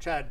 Chad,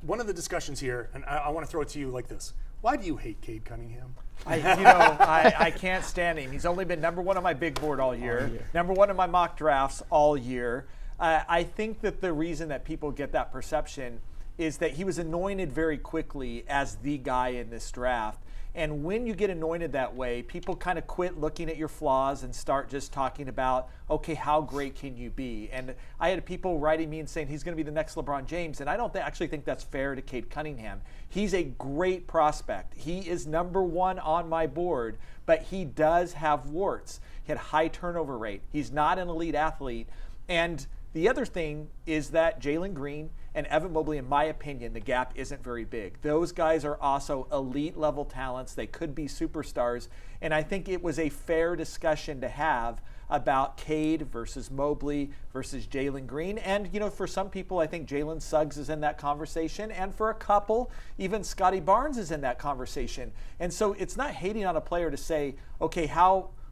one of the discussions here, and I want to throw it to you like this. Why do you hate Cade Cunningham? I can't stand him. He's only been number one on my big board all year, number one in my mock drafts all year. I think that the reason that people get that perception is that he was anointed very quickly as the guy in this draft. And when you get anointed that way, people kind of quit looking at your flaws and start just talking about, okay, how great can you be? And I had people writing me and saying he's going to be the next LeBron James. And I don't actually think that's fair to Cade Cunningham. He's a great prospect. He is number one on my board, but he does have warts. He had high turnover rate. He's not an elite athlete. And the other thing is that Jalen Green and Evan Mobley, in my opinion, the gap isn't very big. Those guys are also elite level talents. They could be superstars. And I think it was a fair discussion to have about Cade versus Mobley versus Jalen Green. And, for some people, I think Jalen Suggs is in that conversation. And for a couple, even Scotty Barnes is in that conversation. And so it's not hating on a player to say, okay,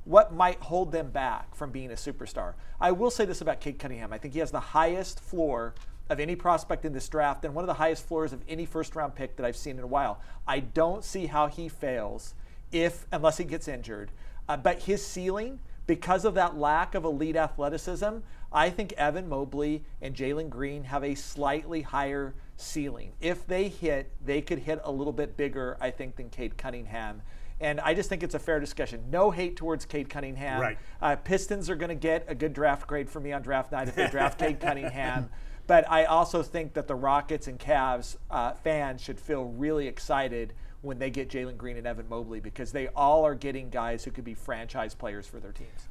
what might hold them back from being a superstar? I will say this about Cade Cunningham. I think he has the highest floor of any prospect in this draft and one of the highest floors of any first-round pick that I've seen in a while. I don't see how he fails unless he gets injured. But his ceiling, because of that lack of elite athleticism, I think Evan Mobley and Jalen Green have a slightly higher ceiling. If they hit, they could hit a little bit bigger, I think, than Cade Cunningham. And I just think it's a fair discussion. No hate towards Cade Cunningham. Right. Pistons are going to get a good draft grade for me on draft night if they draft Cade Cunningham. But I also think that the Rockets and Cavs fans should feel really excited when they get Jalen Green and Evan Mobley because they all are getting guys who could be franchise players for their teams.